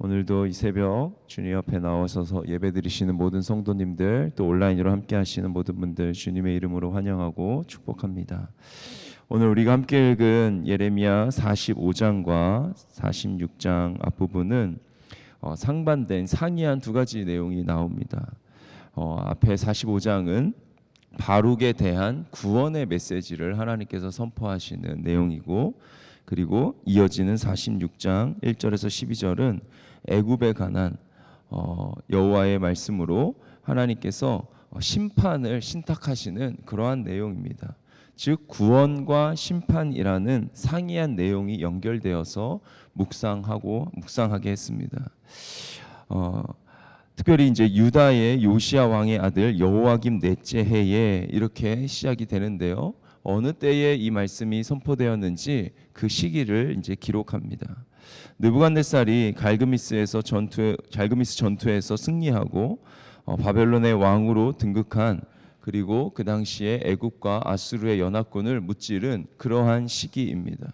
오늘도 이 새벽 주님 앞에 나오셔서 예배드리시는 모든 성도님들, 또 온라인으로 함께 하시는 모든 분들 주님의 이름으로 환영하고 축복합니다. 오늘 우리가 함께 읽은 예레미야 45장과 46장 앞부분은 상반된 상이한 두 가지 내용이 나옵니다. 앞에 45장은 바룩에 대한 구원의 메시지를 하나님께서 선포하시는 내용이고, 그리고 이어지는 46장 1절에서 12절은 애굽에 관한 여호와의 말씀으로 하나님께서 심판을 신탁하시는 그러한 내용입니다. 즉 구원과 심판이라는 상이한 내용이 연결되어서 묵상하게 했습니다. 특별히 이제 유다의 요시야 왕의 아들 여호와김 넷째 해에 이렇게 시작이 되는데요. 어느 때에 이 말씀이 선포되었는지 그 시기를 이제 기록합니다. 느부갓네살이 갈그미스 전투에서 승리하고 바벨론의 왕으로 등극한, 그리고 그 당시에 애굽과 아수르의 연합군을 무찌른 그러한 시기입니다.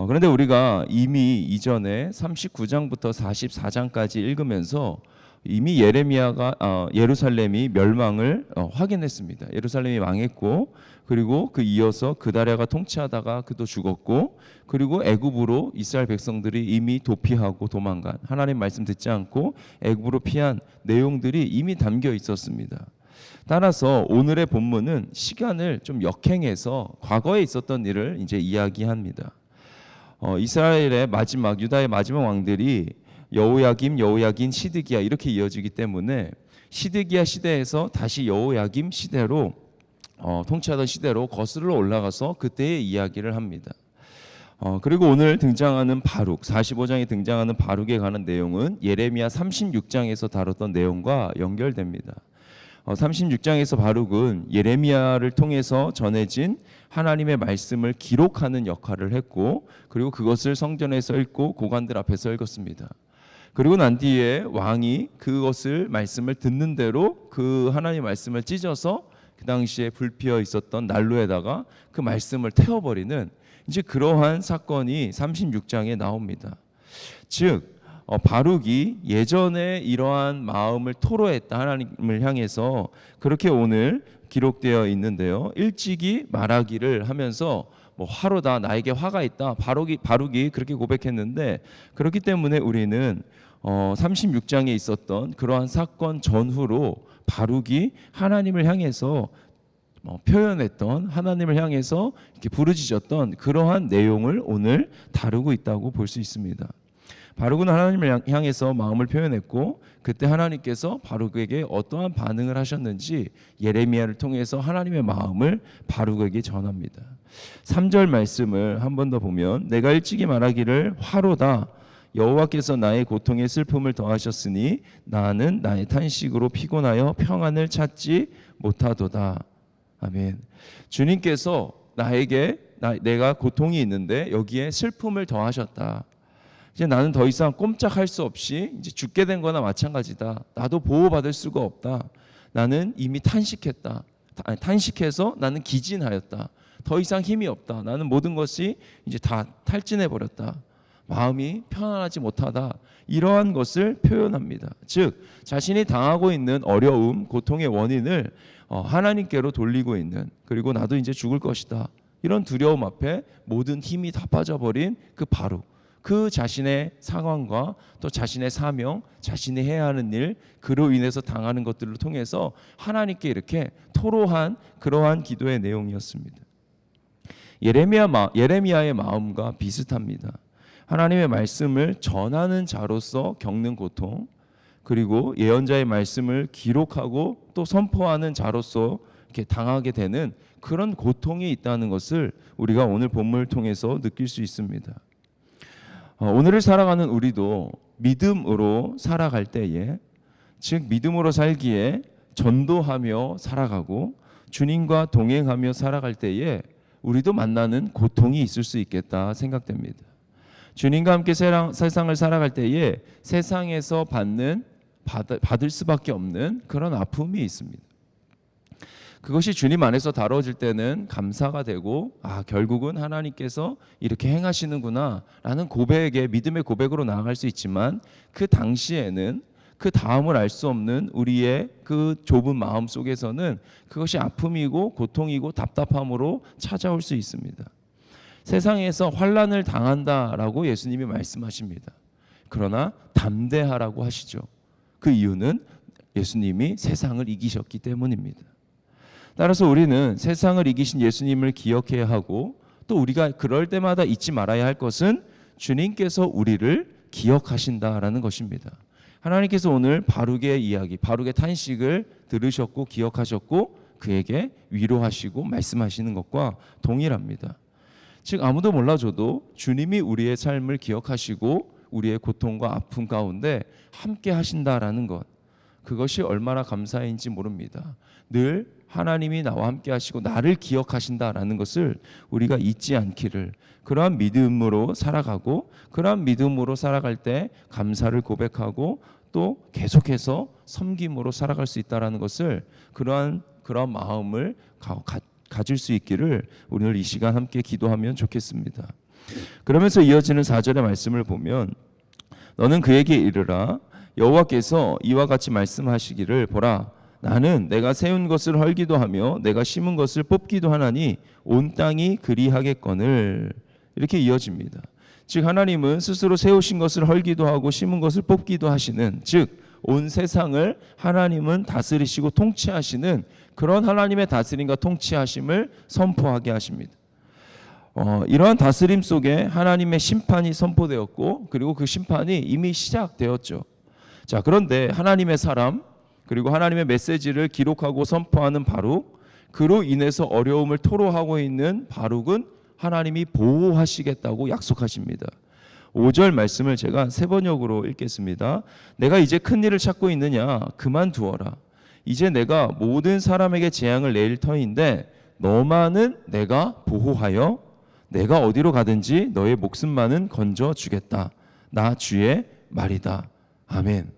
그런데 우리가 이미 이전에 39장부터 44장까지 읽으면서 이미 예루살렘이 멸망을 확인했습니다. 예루살렘이 망했고, 그리고 그 이어서 그다랴가 통치하다가 그도 죽었고, 그리고 애굽으로 이스라엘 백성들이 이미 도피하고 도망간, 하나님 말씀 듣지 않고 애굽으로 피한 내용들이 이미 담겨 있었습니다. 따라서 오늘의 본문은 시간을 좀 역행해서 과거에 있었던 일을 이제 이야기합니다. 이스라엘의 마지막, 유다의 마지막 왕들이 여호야김, 시드기야 이렇게 이어지기 때문에 시드기야 시대에서 다시 여호야김 시대로 통치하던 시대로 거슬러 올라가서 그때의 이야기를 합니다. 그리고 오늘 등장하는 바룩, 45장에 등장하는 바룩에 관한 내용은 예레미야 36장에서 다뤘던 내용과 연결됩니다. 36장에서 바룩은 예레미야를 통해서 전해진 하나님의 말씀을 기록하는 역할을 했고, 그리고 그것을 성전에서 읽고 고관들 앞에서 읽었습니다. 그리고 난 뒤에 왕이 그것을 말씀을 듣는 대로 그 하나님의 말씀을 찢어서 그 당시에 불피어 있었던 난로에다가 그 말씀을 태워버리는 이제 그러한 사건이 36장에 나옵니다. 즉 바룩이 예전에 이러한 마음을 토로했다, 하나님을 향해서, 그렇게 오늘 기록되어 있는데요. 일찍이 말하기를 하면서 화로다, 나에게 화가 있다, 바룩이 그렇게 고백했는데, 그렇기 때문에 우리는 36장에 있었던 그러한 사건 전후로 바룩이 하나님을 향해서 표현했던, 하나님을 향해서 이렇게 부르짖었던 그러한 내용을 오늘 다루고 있다고 볼 수 있습니다. 바룩은 하나님을 향해서 마음을 표현했고, 그때 하나님께서 바룩에게 어떠한 반응을 하셨는지 예레미야를 통해서 하나님의 마음을 바룩에게 전합니다. 3절 말씀을 한 번 더 보면, 내가 일찍이 말하기를 화로다, 여호와께서 나의 고통에 슬픔을 더하셨으니 나는 나의 탄식으로 피곤하여 평안을 찾지 못하도다. 아멘. 주님께서 내가 고통이 있는데 여기에 슬픔을 더하셨다. 이제 나는 더 이상 꼼짝할 수 없이 이제 죽게 된 거나 마찬가지다. 나도 보호받을 수가 없다. 나는 이미 탄식해서 나는 기진하였다. 더 이상 힘이 없다. 나는 모든 것이 이제 다 탈진해 버렸다. 마음이 편안하지 못하다. 이러한 것을 표현합니다. 즉 자신이 당하고 있는 어려움, 고통의 원인을 하나님께로 돌리고 있는, 그리고 나도 이제 죽을 것이다, 이런 두려움 앞에 모든 힘이 다 빠져버린 그 바룩, 그 자신의 상황과 또 자신의 사명, 자신이 해야 하는 일, 그로 인해서 당하는 것들을 통해서 하나님께 이렇게 토로한 그러한 기도의 내용이었습니다. 예레미야의 마음과 비슷합니다. 하나님의 말씀을 전하는 자로서 겪는 고통, 그리고 예언자의 말씀을 기록하고 또 선포하는 자로서 이렇게 당하게 되는 그런 고통이 있다는 것을 우리가 오늘 본문을 통해서 느낄 수 있습니다. 오늘을 살아가는 우리도 믿음으로 살아갈 때에, 즉 믿음으로 살기에 전도하며 살아가고 주님과 동행하며 살아갈 때에 우리도 만나는 고통이 있을 수 있겠다 생각됩니다. 주님과 함께 세상을 살아갈 때에 세상에서 받을 수밖에 없는 그런 아픔이 있습니다. 그것이 주님 안에서 다뤄질 때는 감사가 되고 결국은 하나님께서 이렇게 행하시는구나 라는 고백에 믿음의 고백으로 나아갈 수 있지만 그 당시에는 그 다음을 알 수 없는 우리의 그 좁은 마음 속에서는 그것이 아픔이고 고통이고 답답함으로 찾아올 수 있습니다. 세상에서 환난을 당한다라고 예수님이 말씀하십니다. 그러나 담대하라고 하시죠. 그 이유는 예수님이 세상을 이기셨기 때문입니다. 따라서 우리는 세상을 이기신 예수님을 기억해야 하고 또 우리가 그럴 때마다 잊지 말아야 할 것은 주님께서 우리를 기억하신다라는 것입니다. 하나님께서 오늘 바룩의 이야기, 바룩의 탄식을 들으셨고 기억하셨고 그에게 위로하시고 말씀하시는 것과 동일합니다. 즉 아무도 몰라줘도 주님이 우리의 삶을 기억하시고 우리의 고통과 아픔 가운데 함께 하신다라는 것, 그것이 얼마나 감사인지 모릅니다. 늘 하나님이 나와 함께 하시고 나를 기억하신다라는 것을 우리가 잊지 않기를, 그러한 믿음으로 살아가고 그러한 믿음으로 살아갈 때 감사를 고백하고 또 계속해서 섬김으로 살아갈 수 있다라는 것을 그러한 마음을 가질 수 있기를 오늘 이 시간 함께 기도하면 좋겠습니다. 그러면서 이어지는 4절의 말씀을 보면 너는 그에게 이르라 여호와께서 이와 같이 말씀하시기를 보라 나는 내가 세운 것을 헐기도 하며 내가 심은 것을 뽑기도 하나니 온 땅이 그리하겠거늘. 이렇게 이어집니다. 즉 하나님은 스스로 세우신 것을 헐기도 하고 심은 것을 뽑기도 하시는, 즉 온 세상을 하나님은 다스리시고 통치하시는 그런 하나님의 다스림과 통치하심을 선포하게 하십니다. 이러한 다스림 속에 하나님의 심판이 선포되었고 그리고 그 심판이 이미 시작되었죠. 자, 그런데 하나님의 사람 그리고 하나님의 메시지를 기록하고 선포하는 바룩, 그로 인해서 어려움을 토로하고 있는 바룩은 하나님이 보호하시겠다고 약속하십니다. 5절 말씀을 제가 세 번역으로 읽겠습니다. 내가 이제 큰 일을 찾고 있느냐 그만두어라. 이제 내가 모든 사람에게 재앙을 내릴 터인데 너만은 내가 보호하여 내가 어디로 가든지 너의 목숨만은 건져주겠다. 나 주의 말이다. 아멘.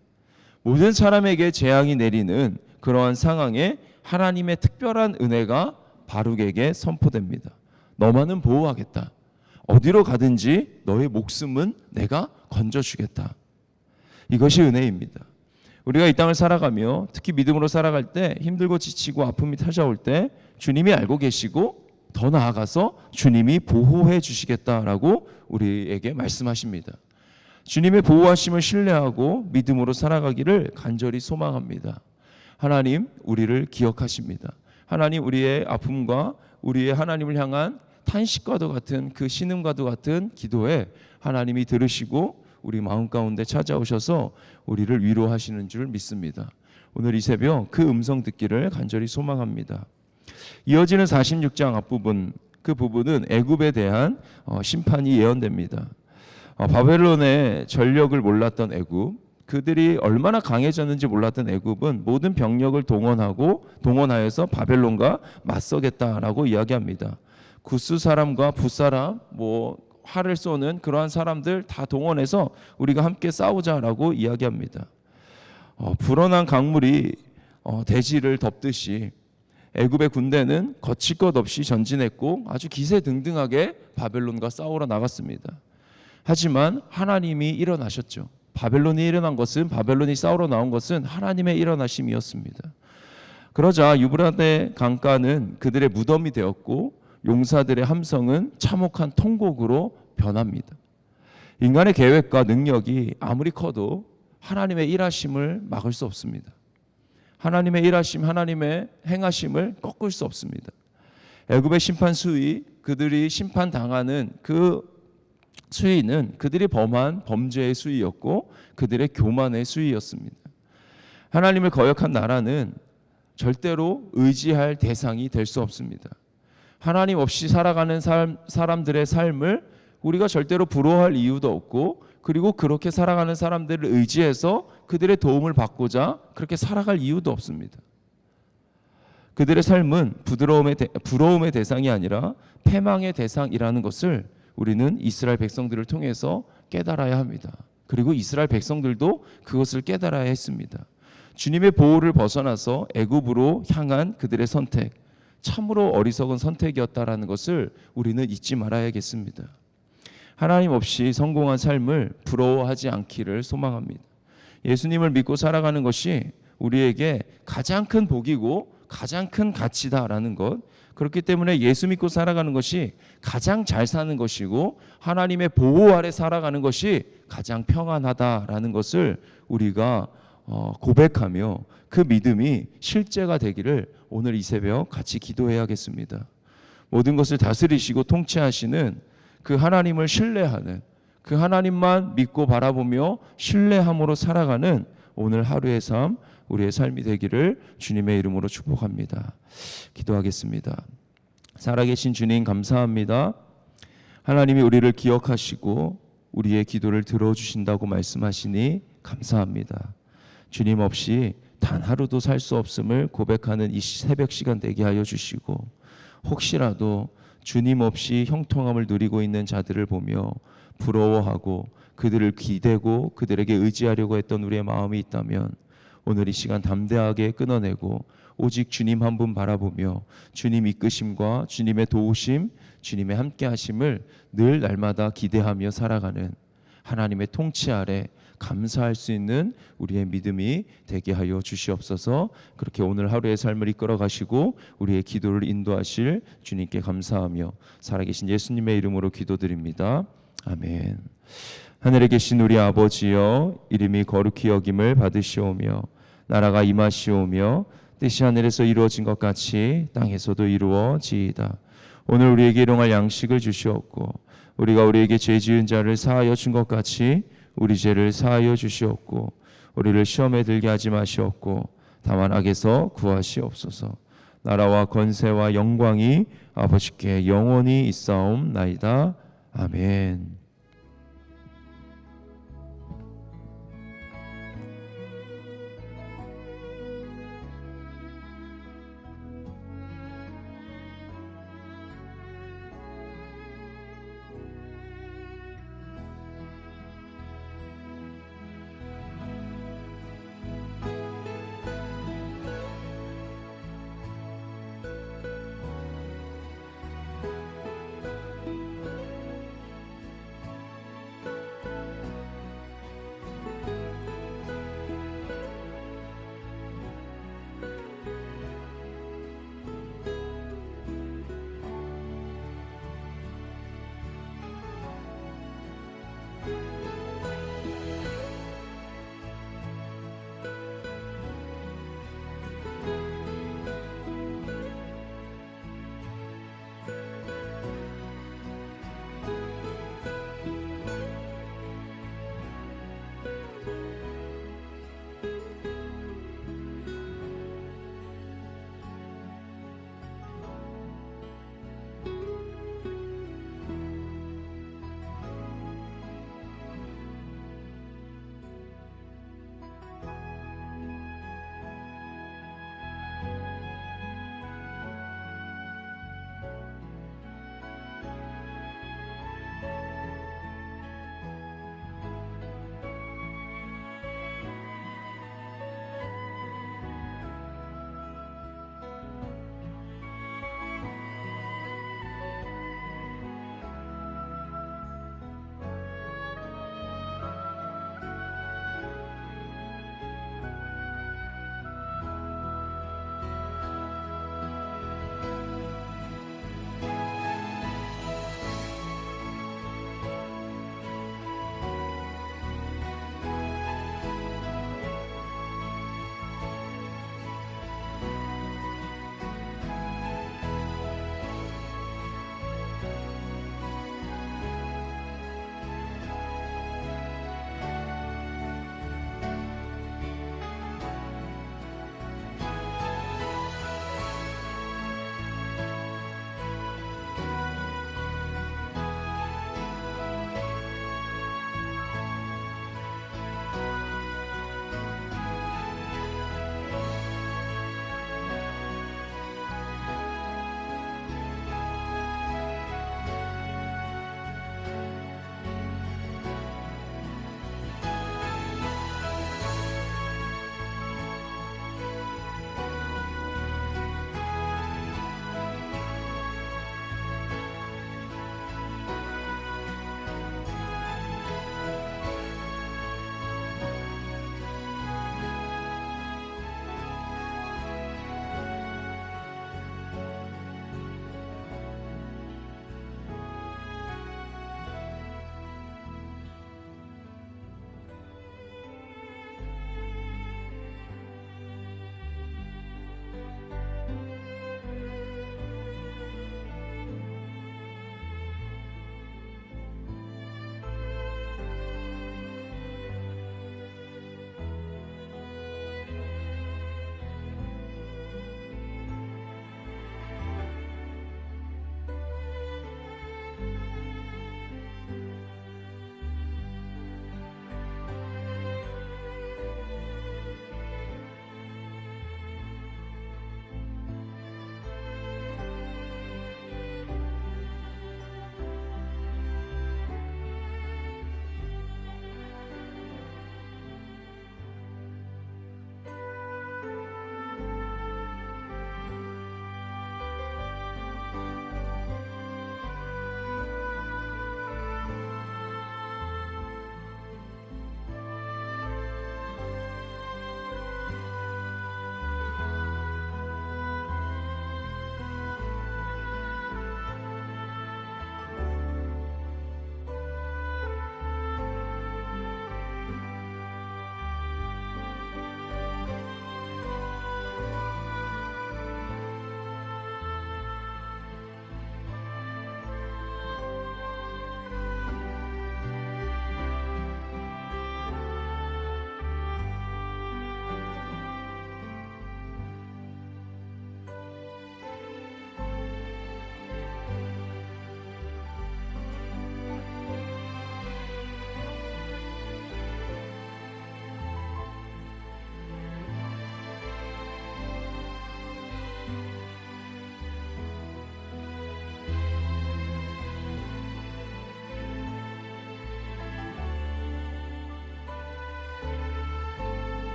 모든 사람에게 재앙이 내리는 그러한 상황에 하나님의 특별한 은혜가 바룩에게 선포됩니다. 너만은 보호하겠다. 어디로 가든지 너의 목숨은 내가 건져주겠다. 이것이 은혜입니다. 우리가 이 땅을 살아가며 특히 믿음으로 살아갈 때 힘들고 지치고 아픔이 찾아올 때 주님이 알고 계시고 더 나아가서 주님이 보호해 주시겠다라고 우리에게 말씀하십니다. 주님의 보호하심을 신뢰하고 믿음으로 살아가기를 간절히 소망합니다. 하나님 우리를 기억하십니다. 하나님 우리의 아픔과 우리의 하나님을 향한 탄식과도 같은 그 신음과도 같은 기도에 하나님이 들으시고 우리 마음 가운데 찾아오셔서 우리를 위로하시는 줄 믿습니다. 오늘 이 새벽 그 음성 듣기를 간절히 소망합니다. 이어지는 46장 앞부분, 그 부분은 애굽에 대한 심판이 예언됩니다. 바벨론의 전력을 몰랐던 애굽, 그들이 얼마나 강해졌는지 몰랐던 애굽은 모든 병력을 동원하여서 바벨론과 맞서겠다라고 이야기합니다. 구스 사람과 붓 사람, 활을 쏘는 그러한 사람들 다 동원해서 우리가 함께 싸우자라고 이야기합니다. 불어난 강물이 대지를 덮듯이 애굽의 군대는 거칠 것 없이 전진했고 아주 기세등등하게 바벨론과 싸우러 나갔습니다. 하지만 하나님이 일어나셨죠. 바벨론이 일어난 것은, 바벨론이 싸우러 나온 것은 하나님의 일어나심이었습니다. 그러자 유브라데 강가는 그들의 무덤이 되었고 용사들의 함성은 참혹한 통곡으로 변합니다. 인간의 계획과 능력이 아무리 커도 하나님의 일하심을 막을 수 없습니다. 하나님의 일하심, 하나님의 행하심을 꺾을 수 없습니다. 애굽의 심판 수위, 그들이 심판당하는 그 수위는 그들이 범한 범죄의 수위였고 그들의 교만의 수위였습니다. 하나님을 거역한 나라는 절대로 의지할 대상이 될 수 없습니다. 하나님 없이 살아가는 사람들의 삶을 우리가 절대로 부러워할 이유도 없고, 그리고 그렇게 살아가는 사람들을 의지해서 그들의 도움을 받고자 그렇게 살아갈 이유도 없습니다. 그들의 삶은 부러움의 대상이 아니라 패망의 대상이라는 것을 우리는 이스라엘 백성들을 통해서 깨달아야 합니다. 그리고 이스라엘 백성들도 그것을 깨달아야 했습니다. 주님의 보호를 벗어나서 애굽으로 향한 그들의 선택, 참으로 어리석은 선택이었다라는 것을 우리는 잊지 말아야겠습니다. 하나님 없이 성공한 삶을 부러워하지 않기를 소망합니다. 예수님을 믿고 살아가는 것이 우리에게 가장 큰 복이고 가장 큰 가치다라는 것, 그렇기 때문에 예수 믿고 살아가는 것이 가장 잘 사는 것이고 하나님의 보호 아래 살아가는 것이 가장 평안하다라는 것을 우리가 고백하며 그 믿음이 실제가 되기를 오늘 이 새벽 같이 기도해야겠습니다. 모든 것을 다스리시고 통치하시는 그 하나님을 신뢰하는, 그 하나님만 믿고 바라보며 신뢰함으로 살아가는 오늘 하루의 삶, 우리의 삶이 되기를 주님의 이름으로 축복합니다. 기도하겠습니다. 살아계신 주님 감사합니다. 하나님이 우리를 기억하시고 우리의 기도를 들어주신다고 말씀하시니 감사합니다. 주님 없이 단 하루도 살 수 없음을 고백하는 이 새벽 시간 되게 하여 주시고, 혹시라도 주님 없이 형통함을 누리고 있는 자들을 보며 부러워하고 그들을 기대고 그들에게 의지하려고 했던 우리의 마음이 있다면 오늘 이 시간 담대하게 끊어내고 오직 주님 한 분 바라보며 주님 이끄심과 주님의 도우심, 주님의 함께하심을 늘 날마다 기대하며 살아가는 하나님의 통치 아래 감사할 수 있는 우리의 믿음이 되게 하여 주시옵소서. 그렇게 오늘 하루의 삶을 이끌어 가시고 우리의 기도를 인도하실 주님께 감사하며 살아계신 예수님의 이름으로 기도드립니다. 아멘. 하늘에 계신 우리 아버지여, 이름이 거룩히 여김을 받으시오며 나라가 임하시오며 뜻이 하늘에서 이루어진 것 같이 땅에서도 이루어지이다. 오늘 우리에게 일용할 양식을 주시옵고 우리가 우리에게 죄 지은 자를 사하여 준 것 같이 우리 죄를 사하여 주시옵고 우리를 시험에 들게 하지 마시옵고 다만 악에서 구하시옵소서. 나라와 권세와 영광이 아버지께 영원히 있사옵나이다. 아멘.